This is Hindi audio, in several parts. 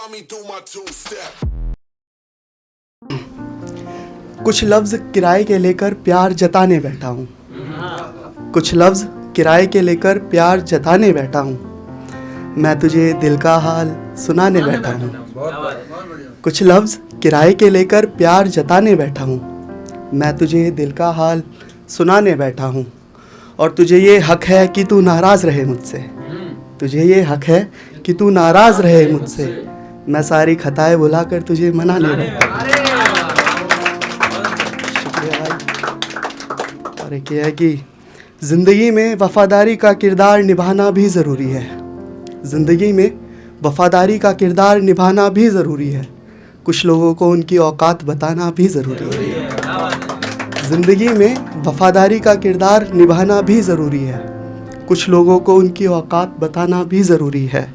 Saw me do my two-step. कुछ लफ्ज़ किराए के लेकर प्यार जताने बैठा हूँ। कुछ लफ्ज़ किराए के लेकर प्यार जताने बैठा हूँ। मैं तुझे दिल का हाल सुनाने बैठा हूँ। कुछ लफ्ज़ किराए के लेकर प्यार जताने बैठा हूँ। मैं तुझे दिल का हाल सुनाने बैठा हूँ। और तुझे ये हक है कि तू नाराज़ रहे मुझसे। तुझे ये हक है कि तू नाराज़ रहे मुझसे। मैं सारी खताएं बुलाकर तुझे मनाने बैठा हूँ। शुक्रिया भाई। और एक ये है कि ज़िंदगी में वफ़ादारी का किरदार निभाना भी ज़रूरी है। ज़िंदगी में वफ़ादारी का किरदार निभाना भी ज़रूरी है। कुछ लोगों को उनकी औकात बताना भी ज़रूरी है। ज़िंदगी में वफ़ादारी का किरदार निभाना भी ज़रूरी है। कुछ लोगों को उनकी औकात बताना भी ज़रूरी है।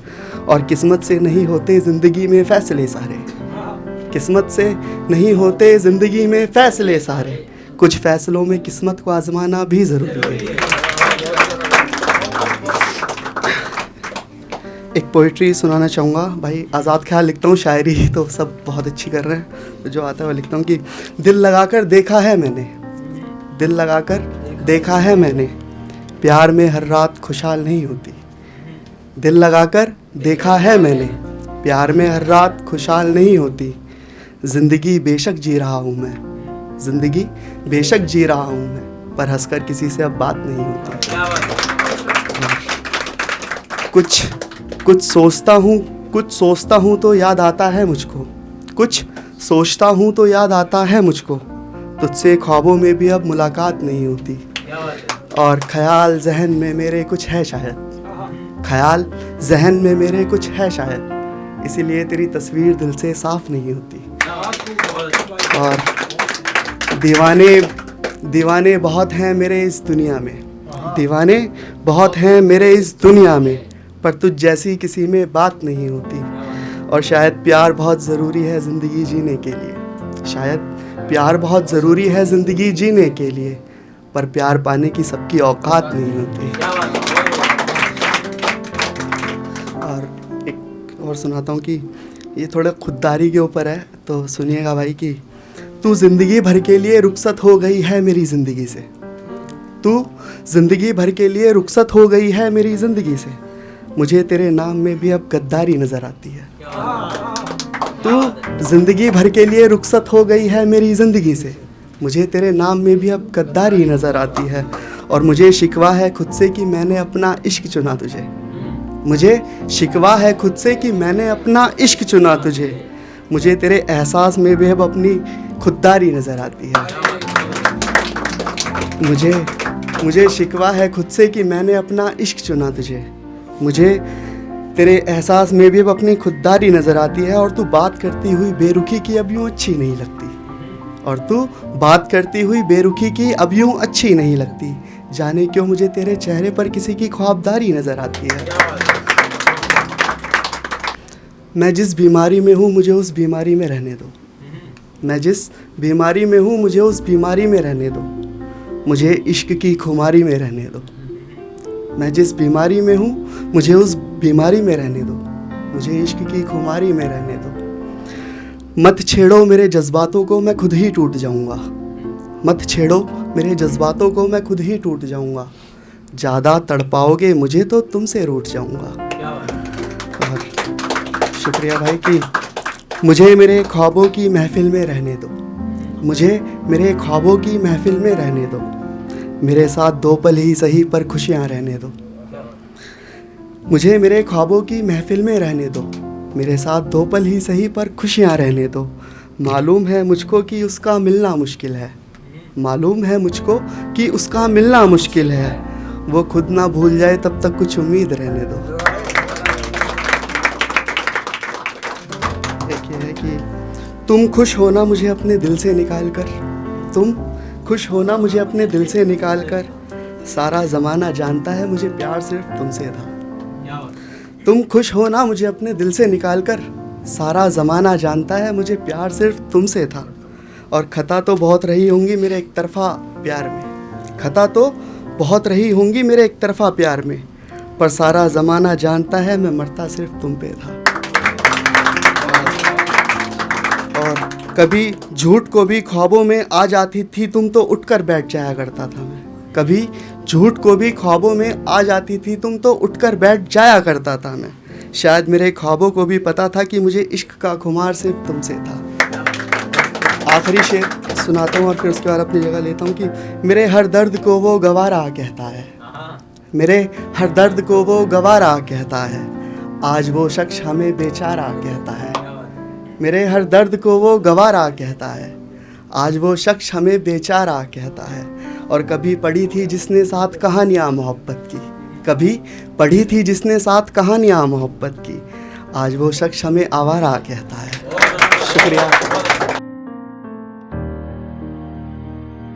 और किस्मत से नहीं होते ज़िंदगी में फ़ैसले सारे। किस्मत से नहीं होते ज़िंदगी में फ़ैसले सारे। कुछ फ़ैसलों में किस्मत को आज़माना भी ज़रूरी है। एक पोइट्री सुनाना चाहूँगा। भाई आज़ाद ख्याल लिखता हूँ, शायरी तो सब बहुत अच्छी कर रहे हैं, तो जो आता है वो लिखता हूँ कि दिल लगाकर देखा है मैंने, दिल लगाकर देखा है मैंने, प्यार में हर रात खुशहाल नहीं होती। दिल लगाकर देखा है मैंने, प्यार में हर रात खुशहाल नहीं होती। ज़िंदगी बेशक जी रहा हूँ मैं, ज़िंदगी बेशक जी रहा हूँ मैं, पर हंसकर किसी से अब बात नहीं होती। कुछ सोचता हूँ तो याद आता है मुझको। कुछ सोचता हूँ तो याद आता है मुझको। तुझसे ख्वाबों में भी अब मुलाकात नहीं होती। और ख्याल जहन में मेरे कुछ है शायद, ख्याल जहन में मेरे कुछ है शायद, इसीलिए तेरी तस्वीर दिल से साफ नहीं होती। और दीवाने बहुत हैं मेरे इस दुनिया में, दीवाने बहुत हैं मेरे इस दुनिया में, पर तुझ जैसी किसी में बात नहीं होती। और शायद प्यार बहुत ज़रूरी है ज़िंदगी जीने के लिए, शायद प्यार बहुत ज़रूरी है ज़िंदगी जीने के लिए, पर प्यार पाने की सबकी औकात नहीं होती। और एक और सुनाता हूँ कि ये थोड़ा खुददारी के ऊपर है, तो सुनिएगा भाई कि तू ज़िंदगी भर के लिए रुखसत हो गई है मेरी ज़िंदगी से। तू ज़िंदगी भर के लिए रुखसत हो गई है मेरी ज़िंदगी से। मुझे तेरे नाम में भी अब गद्दारी नज़र आती है। तू ज़िंदगी भर के लिए रुखसत हो गई है मेरी ज़िंदगी से। मुझे तेरे नाम में भी अब गद्दारी नज़र आती है। और मुझे शिकवा है खुद से कि मैंने अपना इश्क चुना तुझे। मुझे शिकवा है खुद से कि मैंने अपना इश्क चुना तुझे। मुझे तेरे एहसास में भी अब अपनी खुददारी नज़र आती है। मुझे शिकवा है खुद से कि मैंने अपना इश्क चुना तुझे। मुझे तेरे एहसास में भी अब अपनी खुददारी नज़र आती है। और तू बात करती हुई बेरुखी की अब यूँ अच्छी नहीं लगती। और तू बात करती हुई बेरुखी की अब यूँ अच्छी नहीं लगती। जाने क्यों मुझे तेरे चेहरे पर किसी की ख्वाबदारी नज़र आती है। मैं जिस बीमारी में हूँ मुझे उस बीमारी में रहने दो। मैं जिस बीमारी में हूँ मुझे उस बीमारी में रहने दो। मुझे इश्क की खुमारी में रहने दो। मैं जिस बीमारी में हूँ मुझे उस बीमारी में रहने दो। मुझे इश्क की खुमारी में रहने दो। मत छेड़ो मेरे जज्बातों को, मैं खुद ही टूट जाऊँगा। मत छेड़ो मेरे जज्बातों को, मैं खुद ही टूट जाऊँगा। ज़्यादा तड़पाओगे मुझे तो तुमसे रूठ जाऊँगा। और शुक्रिया भाई कि मुझे मेरे ख्वाबों की महफिल में रहने दो। मुझे मेरे ख्वाबों की महफिल में रहने दो। मेरे साथ दो पल ही सही पर खुशियाँ रहने दो। मुझे मेरे ख्वाबों की महफिल में रहने दो। मेरे साथ दो पल ही सही पर खुशियाँ रहने दो। मालूम है मुझको कि उसका मिलना मुश्किल है। मालूम है मुझको कि उसका मिलना मुश्किल है। वो खुद ना भूल जाए तब तक कुछ उम्मीद रहने दो। एक ये है कि तुम खुश होना मुझे अपने दिल से निकाल कर, तुम खुश होना मुझे अपने दिल से निकाल कर, सारा ज़माना जानता है मुझे प्यार सिर्फ तुमसे था। तुम खुश होना मुझे अपने दिल से निकाल कर, सारा ज़माना जानता है मुझे प्यार सिर्फ तुमसे था। और खता तो बहुत रही होंगी मेरे एक तरफ़ा प्यार में, खता तो बहुत रही होंगी मेरे एक तरफ़ा प्यार में, पर सारा ज़माना जानता है मैं मरता सिर्फ तुम पे था। कभी झूठ को भी ख्वाबों में आ जाती थी तुम तो उठकर बैठ जाया करता था मैं। कभी झूठ को भी ख्वाबों में आ जाती थी तुम तो उठकर बैठ जाया करता था मैं। शायद मेरे ख्वाबों को भी पता था कि मुझे इश्क का खुमार सिर्फ तुमसे था। आखिरी शेर सुनाता हूँ और फिर उसके बाद अपनी जगह लेता हूँ कि मेरे हर दर्द को वो गवारा कहता है, मेरे हर दर्द को वो गवारा कहता है, आज वो शख्स हमें बेचारा कहता है। मेरे हर दर्द को वो गवारा कहता है, आज वो शख्स हमें बेचारा कहता है। और कभी पढ़ी थी जिसने साथ कहानियाँ मोहब्बत की, कभी पढ़ी थी जिसने साथ कहानियाँ मोहब्बत की, आज वो शख्स हमें आवारा कहता है। शुक्रिया।